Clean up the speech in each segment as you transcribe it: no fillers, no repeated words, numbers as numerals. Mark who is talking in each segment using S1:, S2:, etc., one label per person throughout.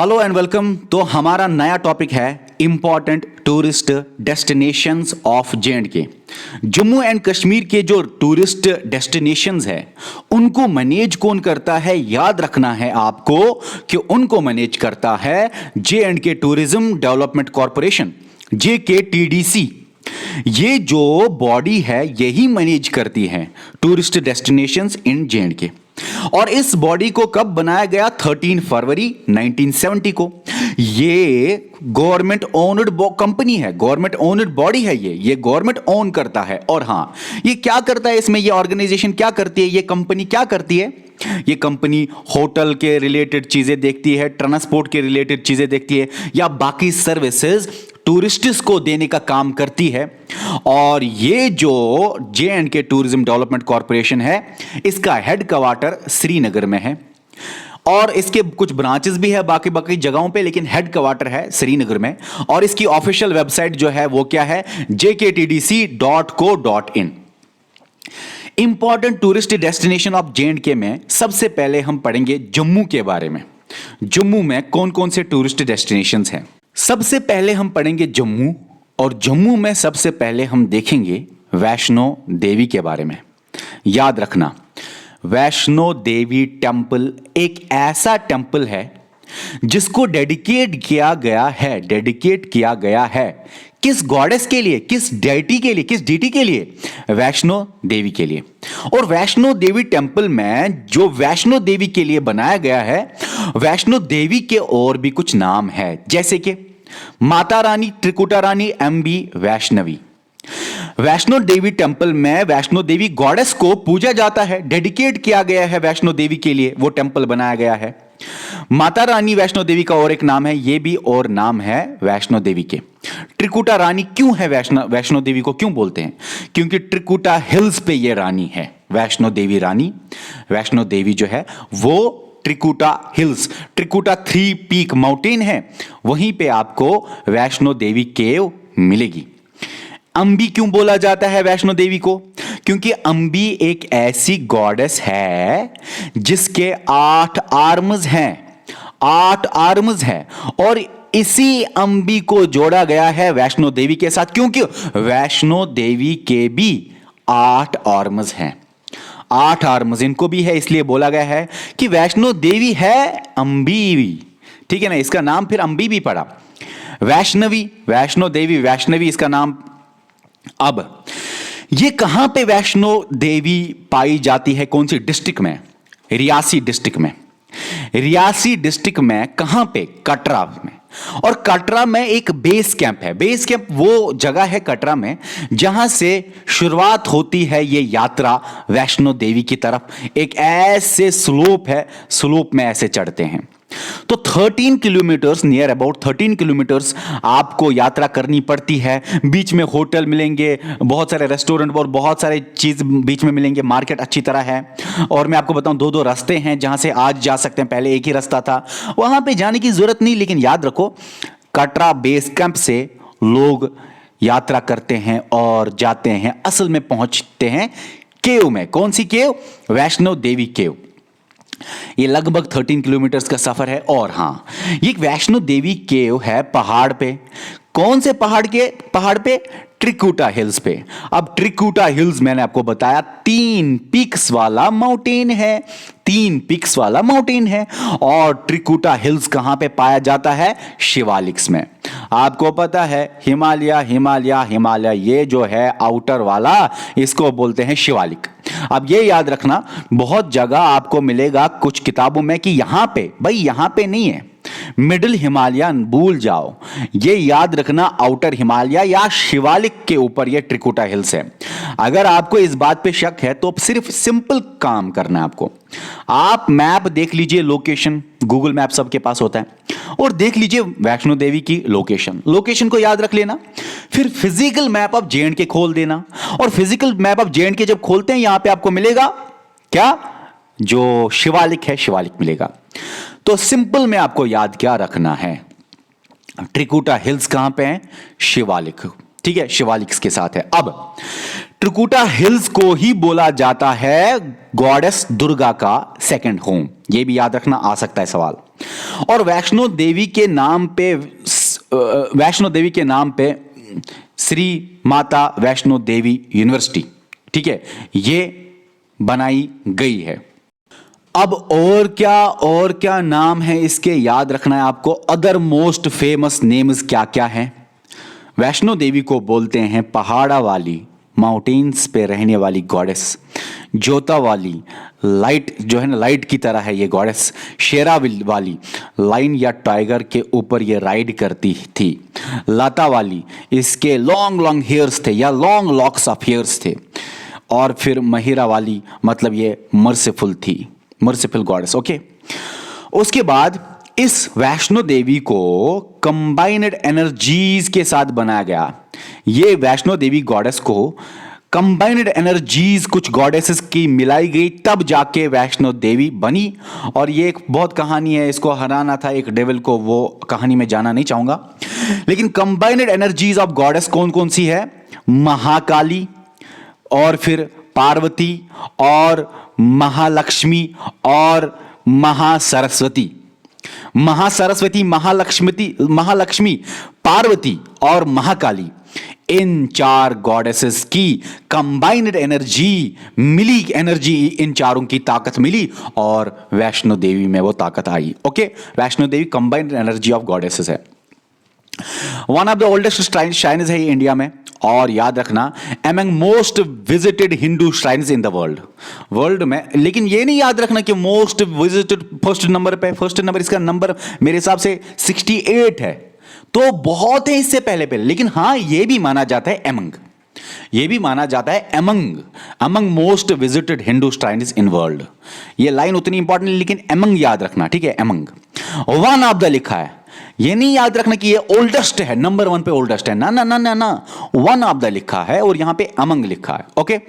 S1: Hello and welcome. तो हमारा नया टॉपिक है important tourist destinations of J&K. Jammu and Kashmir के जो टूरिस्ट डेस्टिनेशंस है उनको मैनेज कौन करता है, याद रखना है आपको कि उनको मैनेज करता है J&K tourism development corporation, JKTDC। ये जो बॉडी है यही मैनेज करती है टूरिस्ट डेस्टिनेशंस इन जे.एंड.के। और इस बॉडी को कब बनाया गया? 13 फरवरी 1970 को। ये गवर्नमेंट ओन्ड कंपनी है, गवर्नमेंट ओन्ड बॉडी है। ये गवर्नमेंट ओन करता है। और हां, ये क्या करता है, इसमें ये ऑर्गेनाइजेशन क्या करती है, ये कंपनी क्या करती है? ये कंपनी होटल के रिलेटेड चीजें देखती है, ट्रांसपोर्ट के रिलेटेड चीजें देखती है, या बाकी सर्विसेज टूरिस्ट्स को देने का काम करती है। और ये जो जे.एंड.के टूरिज्म डेवलपमेंट कॉरपोरेशन है, इसका हेड क्वार्टर श्रीनगर में है और इसके कुछ ब्रांचेस भी है बाकी बाकी जगहों पे, लेकिन हेड क्वार्टर है श्रीनगर में। और इसकी ऑफिशियल वेबसाइट जो है वो क्या है? jktdc.co.in। Important tourist destination of J&K में सबसे पहले हम पढ़ेंगे जम्मू के बारे में। जम्मू में कौन कौन से टूरिस्ट डेस्टिनेशंस हैं? सबसे पहले हम पढ़ेंगे जम्मू, और जम्मू में सबसे पहले हम देखेंगे वैष्णो देवी के बारे में। याद रखना, वैष्णो देवी टेम्पल एक ऐसा टेम्पल है जिसको डेडिकेट किया गया है किस गॉडेस के लिए, किस डेटी के लिए, किस डीटी के लिए? वैष्णो देवी के लिए। और वैष्णो देवी टेम्पल में जो वैष्णो देवी के लिए बनाया गया है, वैष्णो देवी के और भी कुछ नाम है, जैसे कि माता रानी, त्रिकुटा रानी, MB वैष्णवी। वैष्णो देवी टेम्पल में वैष्णो देवी गॉडेस को पूजा जाता है, डेडिकेट किया गया है वैष्णो देवी के लिए, वो टेम्पल बनाया गया है। माता रानी वैष्णो देवी का और एक नाम है, ये भी और नाम है वैष्णो देवी के। त्रिकुटा रानी क्यों है? वैष्णो देवी को क्यों बोलते हैं? क्योंकि त्रिकुटा हिल्स पे ये रानी है, वैष्णो देवी रानी। वैष्णो देवी जो है वो Trikuta hills, Trikuta 3 peak mountain है, वहीं पे आपको वैष्णो देवी केव मिलेगी। अंबी क्यों बोला जाता है वैष्णो देवी को? क्योंकि अंबी एक ऐसी गॉडेस है जिसके 8 आर्म्स हैं, 8 आर्म्स हैं। और इसी अंबी को जोड़ा गया है वैष्णो देवी के साथ, क्योंकि वैष्णो देवी के भी 8 आर्म्स हैं। 8 आर्म्स इनको भी है, इसलिए बोला गया है कि वैष्णो देवी है अंबी। ठीक है ना, इसका नाम फिर अंबी भी पड़ा। वैष्णवी, वैष्णो देवी, वैष्णवी इसका नाम। अब ये कहां पे वैष्णो देवी पाई जाती है? कौन सी डिस्ट्रिक्ट में? रियासी डिस्ट्रिक्ट में। रियासी डिस्ट्रिक्ट में कहां पे? कटरा में। और कटरा में एक बेस कैंप है। बेस कैंप वो जगह है कटरा में जहां से शुरुआत होती है ये यात्रा वैष्णो देवी की तरफ। एक ऐसे स्लोप है, स्लोप में ऐसे चढ़ते हैं। तो 13 किलोमीटर्स, नियर अबाउट 13 किलोमीटर्स आपको यात्रा करनी पड़ती है। बीच में होटल मिलेंगे, बहुत सारे रेस्टोरेंट और बहुत सारे चीज बीच में मिलेंगे, मार्केट अच्छी तरह है। और मैं आपको बताऊं, 2 रास्ते हैं जहां से आज जा सकते हैं, पहले एक ही रास्ता था, वहां पे जाने की जरूरत नहीं। लेकिन याद रखो, कटरा बेस कैंप से लोग यात्रा करते हैं और जाते हैं, असल में पहुंचते हैं केव में। कौन सी केव? वैष्णो देवी केव। ये लगभग 13 किलोमीटर्स का सफर है। और हां, ये वैष्णो देवी केव है पहाड़ पे। कौन से पहाड़ पे? त्रिकुटा हिल्स पे। अब त्रिकुटा हिल्स मैंने आपको बताया 3 पीक्स वाला माउंटेन है, 3 पीक्स वाला माउंटेन है। और त्रिकुटा हिल्स कहां पे पाया जाता है? शिवालिक्स में। आपको पता है हिमालय ये जो है आउटर वाला, इसको बोलते हैं शिवालिक। अब ये याद रखना, बहुत जगह आपको मिलेगा कुछ किताबों में कि यहां पे, भाई यहां पे नहीं है, मिडिल हिमालय भूल जाओ। ये याद रखना, आउटर हिमालय या शिवालिक के ऊपर ये त्रिकुटा हिल्स है। अगर आपको इस बात पे शक है तो सिर्फ सिंपल काम करना है आपको। आप मैप देख लीजिए, लोकेशन, गूगल मैप सबके पास होता है, और देख लीजिए वैष्णो देवी की लोकेशन को याद रख लेना। फिर फिजिकल मैप ऑफ जे.एंड.के खोल देना, और फिजिकल मैप ऑफ जे.एंड.के जब खोलते हैं, यहां पे आपको मिलेगा क्या? जो शिवालिक है, शिवालिक मिलेगा। तो सिंपल में आपको याद क्या रखना है? त्रिकुटा हिल्स कहां पे है? शिवालिक। ठीक है, शिवालिक के साथ है। अब त्रिकुटा हिल्स को ही बोला जाता है गॉडेस दुर्गा का सेकंड होम, यह भी याद रखना आ सकता है सवाल। और वैष्णो देवी के नाम पे श्री माता वैष्णो देवी यूनिवर्सिटी, ठीक है, ये बनाई गई है। अब और क्या नाम है इसके, याद रखना है आपको। अदर मोस्ट फेमस नेम्स क्या क्या हैं? वैष्णो देवी को बोलते हैं पहाड़ा वाली, माउंटेन्स पे रहने वाली गॉडेस। जोता वाली, लाइट जो है ना, लाइट की तरह है ये गॉडेस। शेरा वाली, लाइन या टाइगर के ऊपर ये राइड करती थी। लता वाली, इसके लॉन्ग लॉन्ग हेयर्स थे या लॉन्ग लॉक्स ऑफ हेयर्स थे। और फिर महिरा वाली, मतलब ये मर्सीफुल थी, मर्सीफुल गॉडेस। ओके, उसके बाद इस वैष्णो देवी को कंबाइंड एनर्जीज के साथ बनाया गया। ये वैष्णो देवी गॉडेस को कंबाइंड एनर्जीज कुछ गॉडेसेस की मिलाई गई, तब जाके वैष्णो देवी बनी। और ये एक बहुत कहानी है, इसको हराना था एक डेविल को, वो कहानी में जाना नहीं चाहूंगा। लेकिन कंबाइंड एनर्जीज ऑफ गॉडेस कौन कौन सी है? महाकाली, और फिर पार्वती, और महालक्ष्मी, और महासरस्वती। महालक्ष्मी, पार्वती और महाकाली, इन चार गॉडेसेस की कंबाइंड एनर्जी मिली, एनर्जी इन चारों की ताकत मिली और वैष्णो देवी में वो ताकत आई। Okay, Vaishno Devi combined energy of goddesses है। One of the oldest shrines है ये इंडिया में। और याद रखना, among most visited Hindu shrines in the world में। लेकिन ये नहीं याद रखना कि मोस्ट विजिटेड फर्स्ट नंबर इसका नंबर मेरे हिसाब से 68 है, तो बहुत है इससे पहले। लेकिन हाँ, ये भी माना जाता है among most visited Hindu shrines in world. ये लाइन उतनी इंपॉर्टेंट नहीं, लेकिन अमंग याद रखना, ठीक है। अमंग वन ऑफ द लिखा है, ये नहीं याद रखना कि ये ओल्डेस्ट है, नंबर 1 पे ओल्डेस्ट है, ना ना ना ना ना, वन ऑफ द लिखा है और यहां पे अमंग लिखा है। ओके,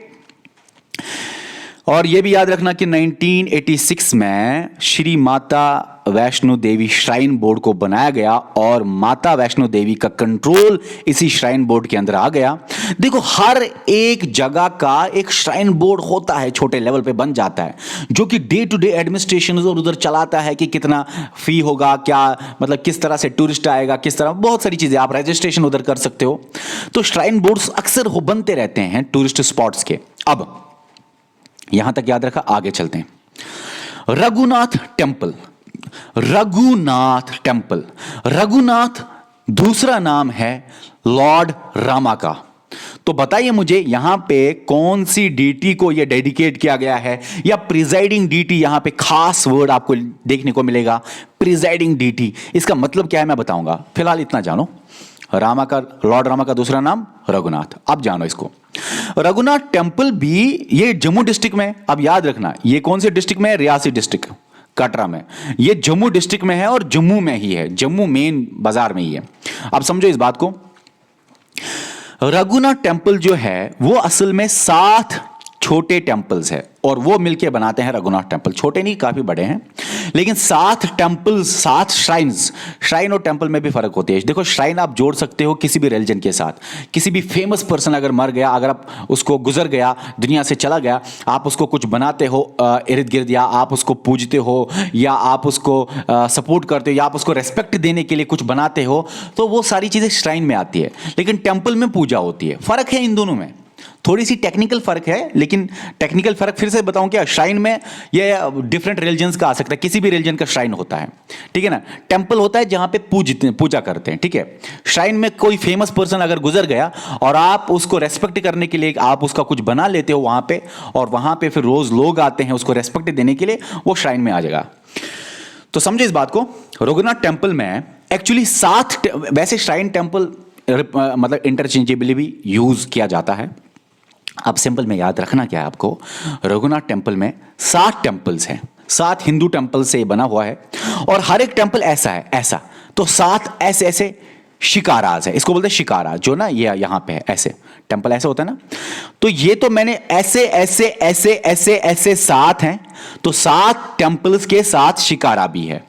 S1: और ये भी याद रखना कि 1986 में श्री माता वैष्णो देवी श्राइन बोर्ड को बनाया गया और माता वैष्णो देवी का कंट्रोल इसी श्राइन बोर्ड के अंदर आ गया। देखो, हर एक जगह का एक श्राइन बोर्ड होता है, छोटे लेवल पे बन जाता है, जो कि डे टू डे एडमिनिस्ट्रेशन उधर चलाता है कि कितना फी होगा, क्या मतलब किस तरह से टूरिस्ट आएगा, किस तरह, बहुत सारी चीजें, आप रजिस्ट्रेशन उधर कर सकते हो। तो श्राइन बोर्ड्स अक्सर बनते रहते हैं टूरिस्ट स्पॉट्स के। अब यहां तक याद रखा, आगे चलते हैं। रघुनाथ दूसरा नाम है लॉर्ड रामा का। तो बताइए मुझे, यहां पे कौन सी डीटी को यह डेडिकेट किया गया है, या प्रिजाइडिंग डीटी, यहां पे खास वर्ड आपको देखने को मिलेगा, प्रिजाइडिंग डीटी। इसका मतलब क्या है मैं बताऊंगा, फिलहाल इतना जानो। लॉर्ड रामा का दूसरा नाम रघुनाथ। अब जानो इसको। रघुनाथ टेम्पल भी ये जम्मू डिस्ट्रिक्ट में, अब याद रखना, ये कौन से डिस्ट्रिक्ट में है? रियासी डिस्ट्रिक्ट, कटरा में। ये जम्मू डिस्ट्रिक्ट में है और जम्मू में ही है, जम्मू मेन बाजार में ही है। अब समझो इस बात को। रघुनाथ टेम्पल जो है वो असल में 7 छोटे टेम्पल्स है और वो मिलके बनाते हैं रघुनाथ टेम्पल। छोटे नहीं, काफी बड़े हैं, लेकिन 7 टेम्पल्स, 7 श्राइन्स। श्राइन और टेम्पल में भी फर्क होती है। देखो, श्राइन आप जोड़ सकते हो किसी भी रिलीजन के साथ। किसी भी फेमस पर्सन अगर मर गया, अगर आप उसको गुजर गया, दुनिया से चला गया, आप उसको कुछ बनाते हो इर्द गिर्द, या आप उसको पूजते हो, या आप उसको सपोर्ट करते हो, या आप उसको रेस्पेक्ट देने के लिए कुछ बनाते हो, तो वो सारी चीजें श्राइन में आती है। लेकिन टेम्पल में पूजा होती है। फर्क है इन दोनों में, थोड़ी सी टेक्निकल फर्क है। लेकिन टेक्निकल फर्क फिर से बताऊं क्या, श्राइन में ये डिफरेंट रिलीजन्स का आ सकता है, किसी भी रिलीजन का श्राइन होता है, ठीक है ना। टेंपल होता है जहां पे पूजा करते हैं, ठीक है। श्राइन में कोई फेमस पर्सन अगर गुजर गया और आप उसको रेस्पेक्ट करने के लिए आप उसका कुछ बना लेते हो वहां पे, और वहां पे फिर रोज लोग आते हैं उसको रेस्पेक्ट देने के लिए, वो श्राइन में आ जाएगा। तो समझे इस बात को। रघुनाथ टेम्पल में एक्चुअली 7, वैसे श्राइन टेम्पल मतलब इंटरचेंजेबली भी यूज किया जाता है। अब सिंपल में याद रखना क्या है आपको, रघुनाथ टेम्पल में 7 टेम्पल्स हैं, 7 हिंदू टेम्पल से बना हुआ है, और हर एक टेम्पल ऐसा है, ऐसा। तो 7 ऐसे शिकाराज है, इसको बोलते हैं शिकारा, जो ना ये यहां पे है, ऐसे टेम्पल ऐसे होता है ना। तो ये तो मैंने ऐसे 7 हैं, तो 7 टेम्पल्स के 7 शिकारा भी है।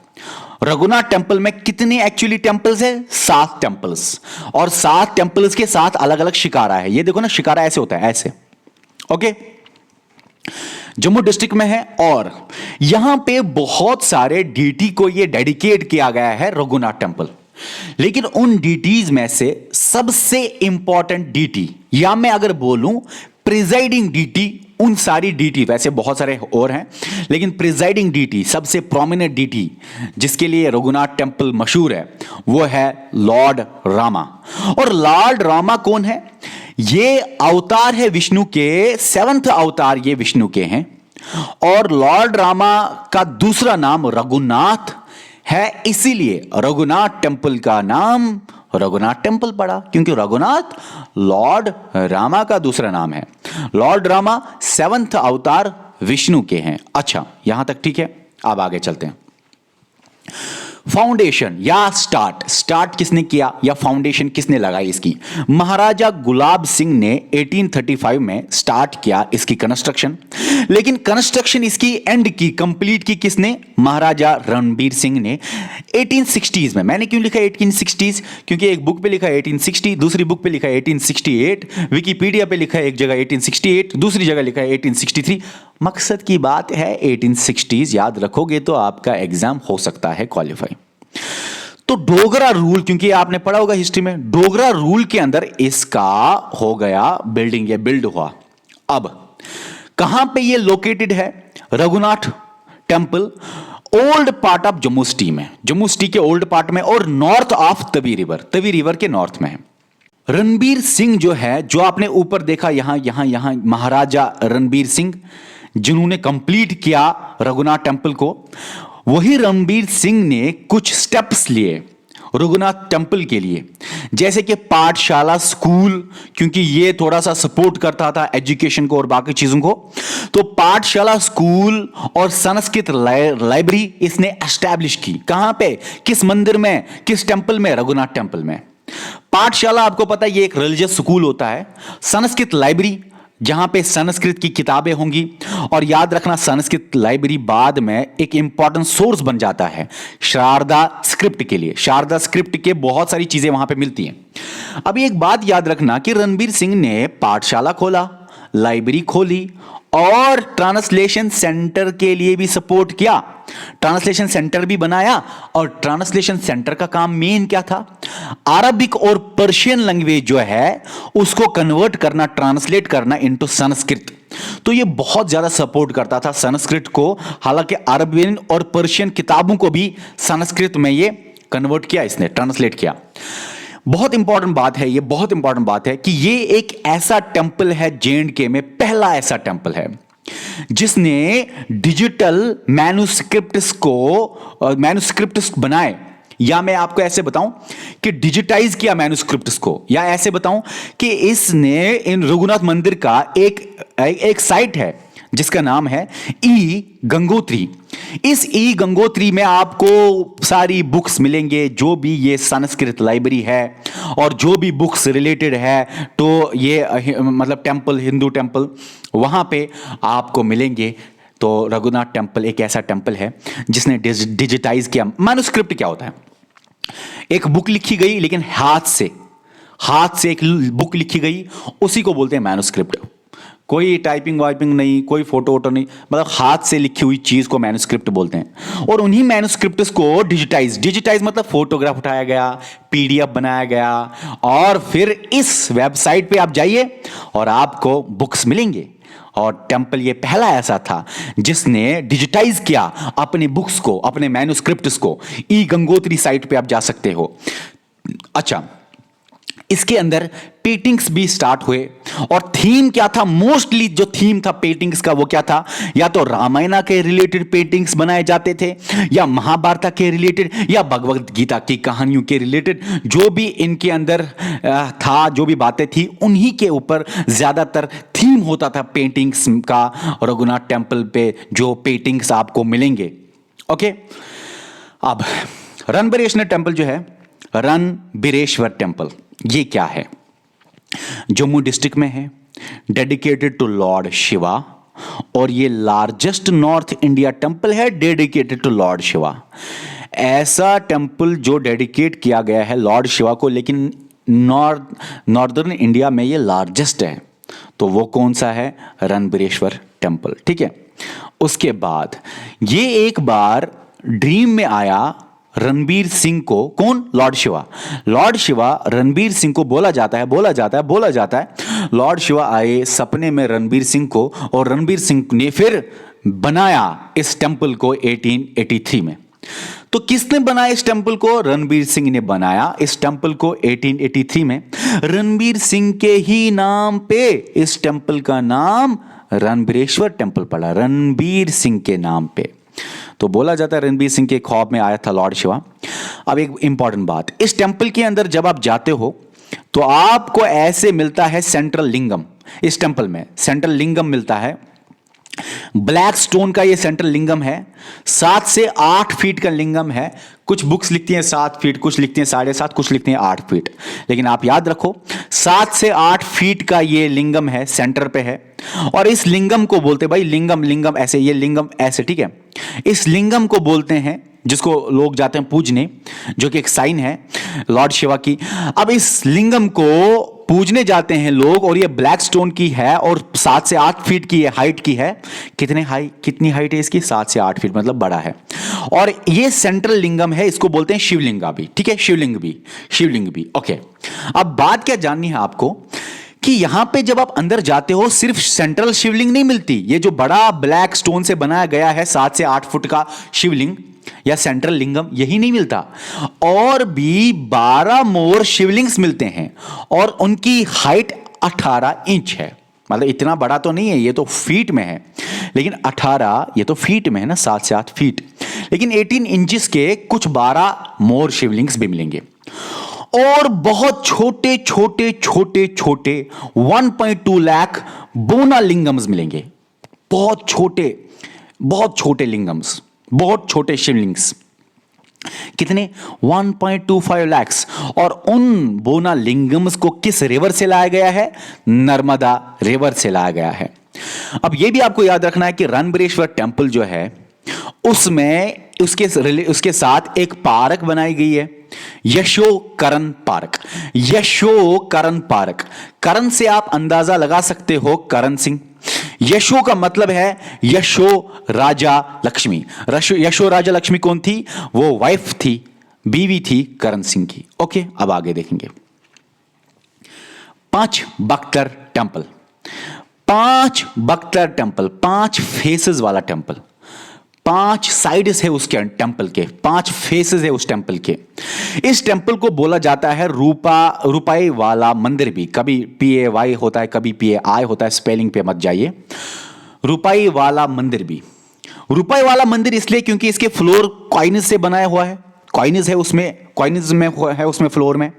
S1: रघुनाथ टेम्पल में कितने एक्चुअली टेम्पल्स है? 7 टेम्पल्स, और 7 टेम्पल्स के साथ अलग अलग शिकारा है। ये देखो ना, शिकारा ऐसे होता है, ऐसे। ओके, जम्मू डिस्ट्रिक्ट में है, और यहां पे बहुत सारे डीटी को ये डेडिकेट किया गया है, रघुनाथ टेम्पल। लेकिन उन डीटीज में से सबसे इंपॉर्टेंट डीटी, या मैं अगर बोलूं प्रिजाइडिंग डीटी, उन सारी डीटी, वैसे बहुत सारे और हैं, लेकिन प्रिजाइडिंग डीटी, सबसे प्रोमिनेंट डीटी जिसके लिए रघुनाथ टेम्पल मशहूर है, वो है लॉर्ड रामा। और लॉर्ड रामा कौन है? ये अवतार है विष्णु के, 7th अवतार ये विष्णु के हैं। और लॉर्ड रामा का दूसरा नाम रघुनाथ है, इसीलिए रघुनाथ टेम्पल का नाम रघुनाथ टेम्पल पड़ा, क्योंकि रघुनाथ लॉर्ड रामा का दूसरा नाम है। लॉर्ड रामा 7th अवतार विष्णु के हैं। अच्छा, यहां तक ठीक है। अब आगे चलते हैं। फाउंडेशन या स्टार्ट किसने किया, या फाउंडेशन किसने लगाई इसकी? महाराजा गुलाब सिंह ने 1835 में स्टार्ट किया इसकी कंस्ट्रक्शन। लेकिन कंस्ट्रक्शन इसकी एंड की, कंप्लीट की किसने? महाराजा रणबीर सिंह ने 1860s में। मैंने क्यों लिखा 1860s? क्योंकि एक बुक पे लिखा है 1860, दूसरी बुक पे लिखा है 1868, विकिपीडिया पे लिखा है एक जगह 1868, दूसरी जगह लिखा है 1863। मकसद की बात है 1860s याद रखोगे तो आपका एग्जाम हो सकता है क्वालिफाई। तो डोगरा रूल, क्योंकि आपने पढ़ा होगा हिस्ट्री में, डोगरा रूल के अंदर इसका हो गया बिल्डिंग, ये बिल्ड हुआ। अब कहां पे ये लोकेटेड है? Raghunath temple old part of Jammu city में, जम्मू सिटी के ओल्ड पार्ट में, और नॉर्थ ऑफ तवी रिवर के नॉर्थ में है। रणबीर सिंह जो है, जो आपने ऊपर देखा यहां महाराजा रणबीर सिंह, जिन्होंने कंप्लीट किया रघुनाथ टेम्पल को, वही रणबीर सिंह ने कुछ स्टेप्स लिए रघुनाथ टेम्पल के लिए, जैसे कि पाठशाला, स्कूल, क्योंकि ये थोड़ा सा सपोर्ट करता था एजुकेशन को और बाकी चीजों को। तो पाठशाला, स्कूल और संस्कृत लाइब्रेरी इसने एस्टैब्लिश की। कहां पे? किस मंदिर में, किस टेम्पल में? रघुनाथ टेम्पल में। पाठशाला आपको पता है ये एक रिलीजियस स्कूल होता है। संस्कृत लाइब्रेरी, जहां पे संस्कृत की किताबें होंगी, और याद रखना संस्कृत लाइब्रेरी बाद में एक इंपॉर्टेंट सोर्स बन जाता है शारदा स्क्रिप्ट के लिए। शारदा स्क्रिप्ट के बहुत सारी चीजें वहां पे मिलती हैं। अब एक बात याद रखना कि रणबीर सिंह ने पाठशाला खोला, लाइब्रेरी खोली, और ट्रांसलेशन सेंटर के लिए भी सपोर्ट किया। ट्रांसलेशन सेंटर भी बनाया, और ट्रांसलेशन सेंटर का काम मेन क्या था? अरबिक और पर्शियन लैंग्वेज जो है उसको कन्वर्ट करना, ट्रांसलेट करना इनटू संस्कृत। तो ये बहुत ज्यादा सपोर्ट करता था संस्कृत को। हालांकि अरबियन और पर्शियन किताबों को भी संस्कृत में ये कन्वर्ट किया, इसने ट्रांसलेट किया। बहुत इंपॉर्टेंट बात है, ये बहुत इंपॉर्टेंट बात है कि ये एक ऐसा टेम्पल है J&K में, पहला ऐसा टेम्पल है जिसने डिजिटल मैन्युस्क्रिप्ट्स बनाए। या मैं आपको ऐसे बताऊं कि डिजिटाइज किया मैन्युस्क्रिप्ट्स को, या ऐसे बताऊं कि इसने इन रघुनाथ मंदिर का एक साइट है जिसका नाम है ई गंगोत्री। इस ई गंगोत्री में आपको सारी बुक्स मिलेंगे, जो भी ये संस्कृत लाइब्रेरी है और जो भी बुक्स रिलेटेड है तो ये मतलब टेम्पल, हिंदू टेम्पल, वहां पे आपको मिलेंगे। तो रघुनाथ टेम्पल एक ऐसा टेम्पल है जिसने डिजिटाइज किया। मैन्युस्क्रिप्ट क्या होता है? एक बुक लिखी गई, लेकिन हाथ से एक बुक लिखी गई, उसी को बोलते हैं मैन्युस्क्रिप्ट। कोई टाइपिंग वाइपिंग नहीं, कोई फोटो वोटो नहीं, मतलब हाथ से लिखी हुई चीज को मैन्युस्क्रिप्ट बोलते हैं। और उन्हीं मैन्युस्क्रिप्ट्स को डिजिटाइज मतलब फोटोग्राफ उठाया गया, पीडीएफ बनाया गया, और फिर इस वेबसाइट पे आप जाइए और आपको बुक्स मिलेंगे। और टेम्पल ये पहला ऐसा था जिसने डिजिटाइज किया अपनी बुक्स को, अपने मैन्युस्क्रिप्ट्स को। ई गंगोत्री साइट पे आप जा सकते हो। अच्छा, इसके अंदर पेंटिंग्स भी स्टार्ट हुए, और थीम क्या था? मोस्टली जो थीम था पेंटिंग्स का वो क्या था? या तो रामायण के रिलेटेड पेंटिंग्स बनाए जाते थे, या महाभारत के रिलेटेड, या भगवत गीता की कहानियों के रिलेटेड। जो भी इनके अंदर था, जो भी बातें थी, उन्हीं के ऊपर ज्यादातर थीम होता था पेंटिंग्स का। रघुनाथ टेम्पल पे जो पेंटिंग्स आपको मिलेंगे। ओके, अब रणबीरेश्वर टेम्पल जो है, रणबीरेश्वर टेम्पल, ये क्या है? जम्मू डिस्ट्रिक्ट में है, डेडिकेटेड टू लॉर्ड शिवा, और ये लार्जेस्ट नॉर्थ इंडिया टेम्पल है डेडिकेटेड टू लॉर्ड शिवा। ऐसा टेम्पल जो डेडिकेट किया गया है लॉर्ड शिवा को, लेकिन नॉर्दर्न इंडिया में ये लार्जेस्ट है, तो वो कौन सा है? रणबीरेश्वर टेम्पल। ठीक है, उसके बाद ये एक बार ड्रीम में आया रणबीर सिंह को। कौन? लॉर्ड शिवा। लॉर्ड शिवा रणबीर सिंह को बोला जाता है लॉर्ड शिवा आए सपने में रणबीर सिंह को, और रणबीर सिंह ने फिर बनाया इस टेम्पल को 1883 में। तो किसने बनाया इस टेम्पल को? रणबीर सिंह ने बनाया इस टेम्पल को 1883 में। रणबीर सिंह के ही नाम पे इस टेम्पल का नाम रणबीरेश्वर टेम्पल पड़ा, रणबीर सिंह के नाम पे। तो बोला जाता है रणबीर सिंह के ख्वाब में आया था लॉर्ड शिवा। अब एक इंपॉर्टेंट बात, इस टेम्पल के अंदर जब आप जाते हो तो आपको ऐसे मिलता है सेंट्रल लिंगम। इस टेम्पल में सेंट्रल लिंगम मिलता है, ब्लैक स्टोन का ये सेंट्रल लिंगम है। 7 से 8 फीट का लिंगम है। कुछ बुक्स लिखती हैं 7 फीट, कुछ लिखती हैं 7.5, कुछ लिखती हैं 8 फीट, लेकिन आप याद रखो 7 से 8 फीट का ये लिंगम है, सेंटर पे है। और इस लिंगम को बोलते भाई लिंगम ऐसे, ये लिंगम ऐसे, ठीक है। इस लिंगम को बोलते हैं, जिसको लोग जाते हैं पूजने, जो कि एक साइन है लॉर्ड शिवा की। अब इस लिंगम को पूजने जाते हैं लोग, और ये ब्लैक स्टोन की है और 7 से 8 फीट की हाइट की है। कितनी हाइट है इसकी? 7 से 8 फीट, मतलब बड़ा है। और ये सेंट्रल लिंगम है, इसको बोलते हैं शिवलिंगा भी, ठीक है, शिवलिंग भी। ओके, अब बात क्या जाननी है आपको कि यहां पे जब आप अंदर जाते हो सिर्फ सेंट्रल शिवलिंग नहीं मिलती, ये जो बड़ा ब्लैक स्टोन से बनाया गया है 7 से 8 फुट का शिवलिंग या सेंट्रल लिंगम, यही नहीं मिलता, और भी 12 मोर शिवलिंग्स मिलते हैं, और उनकी हाइट 18 इंच है। मतलब इतना बड़ा तो नहीं है, ये तो फीट में है, लेकिन 18 ये तो फीट में है ना, 7 से 8 फीट, लेकिन 18 इंचेस के कुछ 12 मोर शिवलिंग्स भी मिलेंगे। और बहुत छोटे 1.2 लाख बोना लिंगम्स मिलेंगे। बहुत छोटे लिंगम्स, बहुत छोटे शिवलिंग्स। कितने? 1.25 लाख्स। और उन बोना लिंगम्स को किस रिवर से लाया गया है? नर्मदा रिवर से लाया गया है। अब यह भी आपको याद रखना है कि रणबीरेश्वर टेम्पल जो है उसमें उसके साथ एक पार्क बनाई गई है, यशोकरण पार्क। करण से आप अंदाजा लगा सकते हो, करण सिंह। यशो का मतलब है यशो राजा लक्ष्मी। यशो राजा लक्ष्मी कौन थी? वो वाइफ थी, बीवी थी करण सिंह की। ओके, अब आगे देखेंगे। 5 बख्तर टेम्पल, 5 फेसेस वाला टेम्पल, 5 साइड्स है उसके टेम्पल के, 5 फेसेस है उस टेम्पल के। इस टेम्पल को बोला जाता है रुपाई वाला मंदिर भी। कभी PAY होता है, कभी PAI होता है, स्पेलिंग पे मत जाइए। रुपाई वाला मंदिर भी। रुपाई वाला मंदिर इसलिए क्योंकि इसके फ्लोर कॉइन्स से बनाया हुआ है, कॉइन्स में है उसमें फ्लोर में।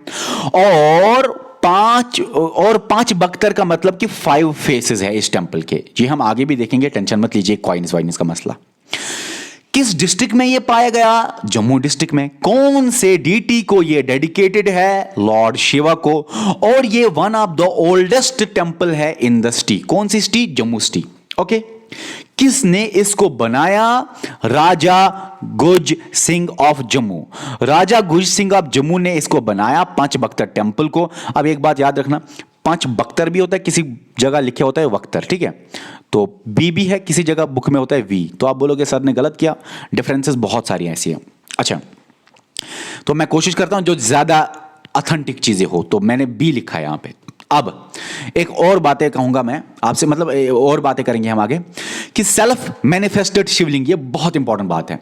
S1: और 5 बख्तर का मतलब कि 5 फेसेस है इस टेम्पल के। जी हम आगे भी देखेंगे, टेंशन मत लीजिए कॉइन्स का मसला। किस डिस्ट्रिक्ट में यह पाया गया? जम्मू डिस्ट्रिक्ट में। कौन से डीटी को यह डेडिकेटेड है? लॉर्ड शिवा को। और यह one of the oldest temple है इन द सिटी। कौन सी सिटी? जम्मू सिटी। ओके, किसने इसको बनाया? राजा गुज सिंह ऑफ जम्मू। राजा गुज सिंह ऑफ जम्मू ने इसको बनाया, 5 बख्तर टेम्पल को। अब एक बात याद रखना, 5 बख्तर भी होता है, किसी जगह लिखे होता है वख्तर, ठीक है, तो बी भी है, किसी जगह बुक में होता है वी। तो आप बोलोगे सर ने गलत किया, डिफरेंसेस बहुत सारी ऐसी हैं। अच्छा, तो मैं कोशिश करता हूं जो ज्यादा ऑथेंटिक चीजें हो, तो मैंने बी लिखा है यहां पे। अब एक और बातें कहूंगा मैं आपसे, मतलब और बातें करेंगे हम आगे, कि सेल्फ मैनिफेस्टेड शिवलिंग, ये बहुत इंपॉर्टेंट बात है।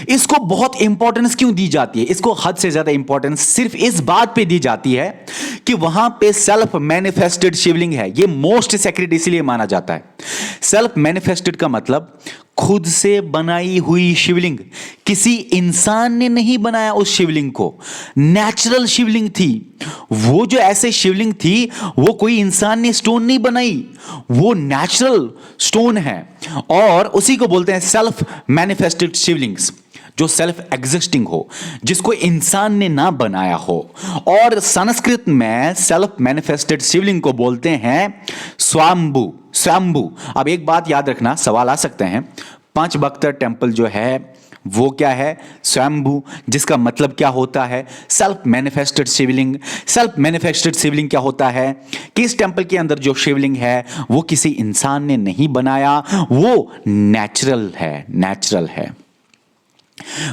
S1: इसको बहुत इंपॉर्टेंस क्यों दी जाती है? इसको हद से ज्यादा इंपॉर्टेंस सिर्फ इस बात पे दी जाती है कि वहां पे सेल्फ मैनिफेस्टेड शिवलिंग है। ये मोस्ट सेक्रेट इसलिए माना जाता है। सेल्फ मैनिफेस्टेड का मतलब खुद से बनाई हुई शिवलिंग। किसी इंसान ने नहीं बनाया उस शिवलिंग को, नेचुरल शिवलिंग थी वो। जो ऐसे शिवलिंग थी वो कोई इंसान ने स्टोन नहीं बनाई, वो नेचुरल स्टोन है, और उसी को बोलते हैं सेल्फ मैनिफेस्टेड शिवलिंग्स, जो सेल्फ एग्जिस्टिंग हो, जिसको इंसान ने ना बनाया हो। और संस्कृत में सेल्फ मैनिफेस्टेड शिवलिंग को बोलते हैं स्वयंभू। अब एक बात याद रखना, सवाल आ सकते हैं, 5 बख्तर टेम्पल जो है वो क्या है? स्वयंभू, जिसका मतलब क्या होता है? सेल्फ मैनिफेस्टेड शिवलिंग। सेल्फ मैनिफेस्टेड शिवलिंग क्या होता है कि इस टेंपल के अंदर जो शिवलिंग है वो किसी इंसान ने नहीं बनाया, वो नेचुरल है, नेचुरल है।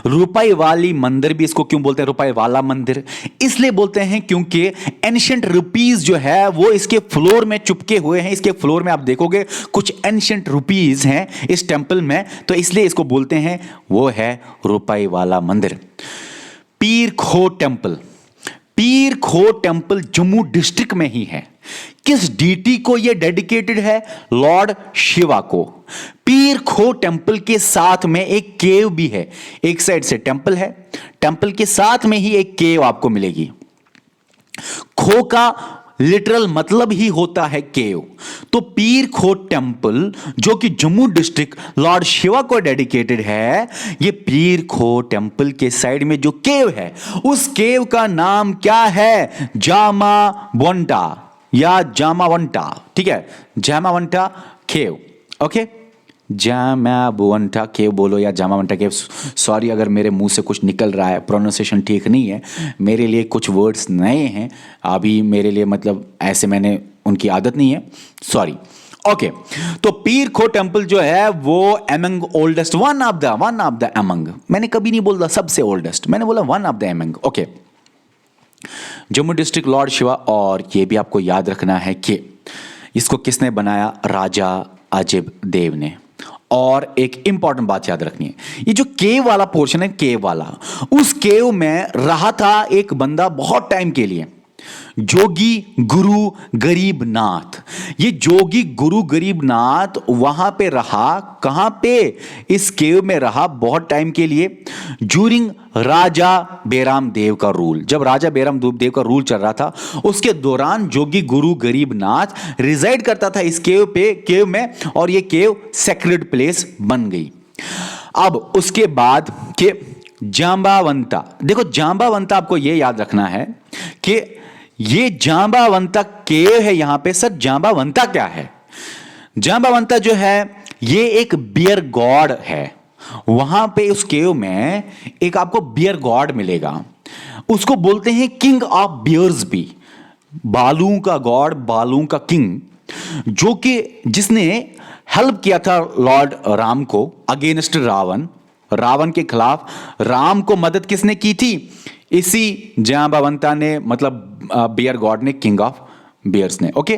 S1: रुपए वाली मंदिर भी इसको क्यों बोलते हैं रुपए वाला मंदिर? इसलिए बोलते हैं क्योंकि एंशिएंट रुपीज जो है वो इसके फ्लोर में चिपके हुए हैं। इसके फ्लोर में आप देखोगे कुछ एंशिएंट रुपीज हैं इस टेंपल में, तो इसलिए इसको बोलते हैं वो है रुपए वाला मंदिर। पीर खो टेंपल, पीर खो टेंपल जम्मू डिस्ट्रिक्ट में ही है। किस डीटी को यह डेडिकेटेड है? लॉर्ड शिवा को। पीर खो टेंपल के साथ में एक केव भी है। एक साइड से टेंपल है, टेंपल के साथ में ही एक केव आपको मिलेगी। खो का लिटरल मतलब ही होता है केव। तो पीर खो टेंपल जो कि जम्मू डिस्ट्रिक्ट लॉर्ड शिवा को डेडिकेटेड है, ये पीर खो टेंपल के साइड में जो केव है उस केव का नाम क्या है? जामावंटा या जामावंटा, ठीक है, जामावंटा केव। ओके, जामावंटा केव बोलो या जामावंटा केव। सॉरी अगर मेरे मुंह से कुछ निकल रहा है, प्रोनाउंसिएशन ठीक नहीं है, मेरे लिए कुछ वर्ड्स नए हैं अभी मेरे लिए, मतलब ऐसे मैंने उनकी आदत नहीं है, सॉरी। ओके, तो पीर खो टेंपल जो है वो among oldest, one of the among, मैंने कभी नहीं बोला सबसे ओल्डेस्ट, मैंने बोला one of the among. Okay, Jammu district Lord Shiva. और ये भी आपको याद रखना है कि इसको किसने बनाया? राजा अजब देव ने। और एक इंपॉर्टेंट बात याद रखनी है, ये जो केव वाला पोर्शन है, केव वाला, उस केव में रहा था एक बंदा बहुत टाइम के लिए, जोगी गुरु गरीबनाथ। ये जोगी गुरु गरीबनाथ वहां पे रहा, कहां पे? इस केव में रहा बहुत टाइम के लिए, ज्यूरिंग राजा बेराम देव का रूल। जब राजा बेराम देव का रूल चल रहा था उसके दौरान जोगी गुरु गरीबनाथ रिजाइड करता था इस केव में, और ये केव सेक्रेड प्लेस बन गई। अब उसके बाद के जांबावंता, देखो जांबावंता आपको ये याद रखना है कि ये जांबावंता केव है यहां पे। सर जांबावंता क्या है? जांबावंता जो है ये एक बियर गॉड है। वहां पे उस केव में एक आपको बियर गॉड मिलेगा, उसको बोलते हैं किंग ऑफ बियर्स भी, बालुओं का गॉड, बालुओं का किंग, जो कि जिसने हेल्प किया था लॉर्ड राम को अगेंस्ट रावण। रावण के खिलाफ राम को मदद किसने की थी? इसी जांबावंता ने, मतलब बियर गॉड ने, किंग ऑफ बियर्स ने। ओके,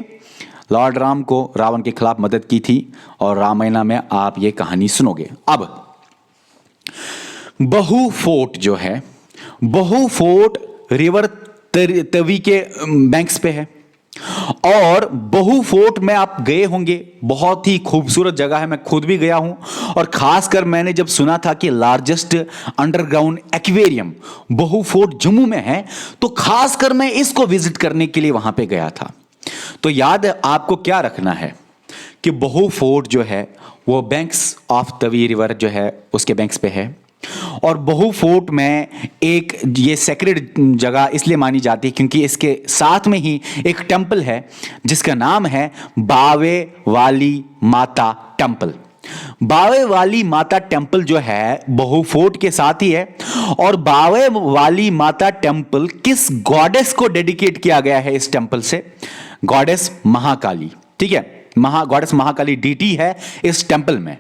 S1: लॉर्ड राम को रावण के खिलाफ मदद की थी और रामायण में आप ये कहानी सुनोगे। अब बहु फोर्ट जो है, बहु फोर्ट रिवर तवी के बैंक्स पे है, और बहु फोर्ट में आप गए होंगे, बहुत ही खूबसूरत जगह है, मैं खुद भी गया हूं। और खासकर मैंने जब सुना था कि लार्जेस्ट अंडरग्राउंड एक्वेरियम बहु फोर्ट जम्मू में है, तो खासकर मैं इसको विजिट करने के लिए वहां पे गया था। तो याद आपको क्या रखना है कि बहु फोर्ट जो है वो बैंक्स ऑफ तवी रिवर जो है उसके बैंक्स पे है, और बहु फोर्ट में एक ये सेक्रेड जगह इसलिए मानी जाती है क्योंकि इसके साथ में ही एक टेंपल है जिसका नाम है बावे वाली माता टेंपल। बावे वाली माता टेंपल जो है बहु फोर्ट के साथ ही है। और बावे वाली माता टेंपल किस गॉडेस को डेडिकेट किया गया है? इस टेंपल से गॉडेस महाकाली, ठीक है, गॉडेस महाकाली डीटी है इस टेंपल में।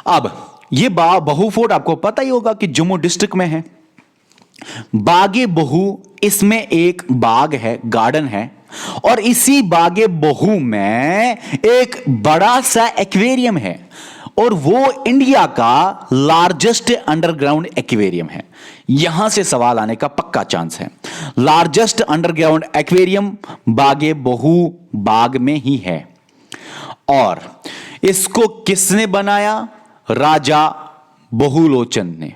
S1: अब ये बहु फोर्ट आपको पता ही होगा कि जम्मू डिस्ट्रिक्ट में है। बागे बहु, इसमें एक बाग है, गार्डन है, और इसी बागे बहु में एक बड़ा सा एक्वेरियम है, और वो इंडिया का लार्जेस्ट अंडरग्राउंड एक्वेरियम है। यहां से सवाल आने का पक्का चांस है। लार्जेस्ट अंडरग्राउंड एक्वेरियम बागे बहु बाग में ही है। और इसको किसने बनाया? राजा बहुलोचन ने।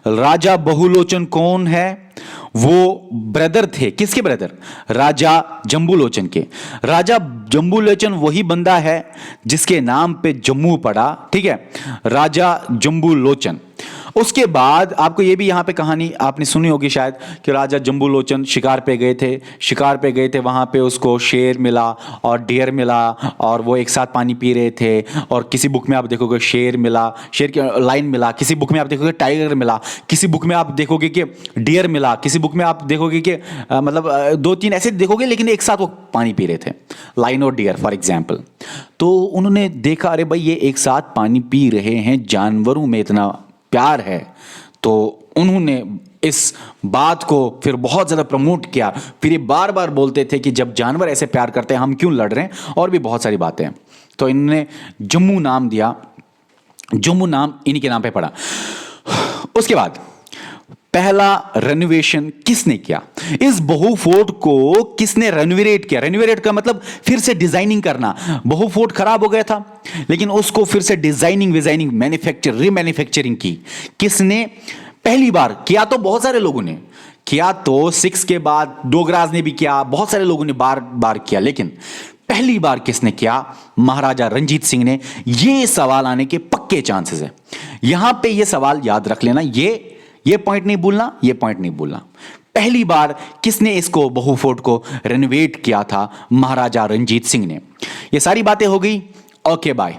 S1: राजा बहुलोचन कौन है? वो ब्रदर थे, किसके ब्रदर? राजा जंबूलोचन के। राजा जंबूलोचन वही बंदा है जिसके नाम पे जम्मू पड़ा, ठीक है, राजा जंबूलोचन। उसके बाद आपको ये भी यहाँ पे कहानी आपने सुनी होगी शायद कि राजा जम्बूलोचन शिकार पे गए थे, वहां पे उसको शेर मिला और डियर मिला और वो एक साथ पानी पी रहे थे। और किसी बुक में आप देखोगे शेर मिला, शेर की लाइन मिला, किसी बुक में आप देखोगे टाइगर मिला, किसी बुक में आप देखोगे कि डियर मिला, किसी बुक में आप देखोगे कि मतलब दो तीन ऐसे देखोगे लेकिन एक साथ वो पानी पी रहे थे, लाइन और डियर फॉर एग्जाम्पल। तो उन्होंने देखा अरे भाई ये एक साथ पानी पी रहे हैं, जानवरों में इतना प्यार है, तो उन्होंने इस बात को फिर बहुत ज्यादा प्रमोट किया। फिर ये बार बार बोलते थे कि जब जानवर ऐसे प्यार करते हैं हम क्यों लड़ रहे हैं, और भी बहुत सारी बातें। तो इन्होंने जम्मू नाम दिया, जम्मू नाम इन्हीं के नाम पे पड़ा। उसके बाद पहला रेनोवेशन किसने किया, इस बहू फोर्ट को किसने रेनोवेट किया? रेनोवेट का मतलब फिर से डिजाइनिंग करना। बहू फोर्ट खराब हो गया था लेकिन उसको फिर से डिजाइनिंग रीमैन्युफैक्चरिंग की किसने? पहली बार किया तो बहुत सारे लोगों ने किया, तो सिक्स के बाद डोगराज ने भी किया, बहुत सारे लोगों ने बार बार किया, लेकिन पहली बार किसने किया? महाराजा रंजीत सिंह ने। यह सवाल आने के पक्के चांसेस है, यहां पे यह सवाल याद रख लेना, ये पॉइंट नहीं भूलना, ये पॉइंट नहीं भूलना। पहली बार किसने इसको बहू फोर्ट को रेनोवेट किया था? महाराजा रंजीत सिंह ने। ये सारी बातें हो गई, ओके बाय।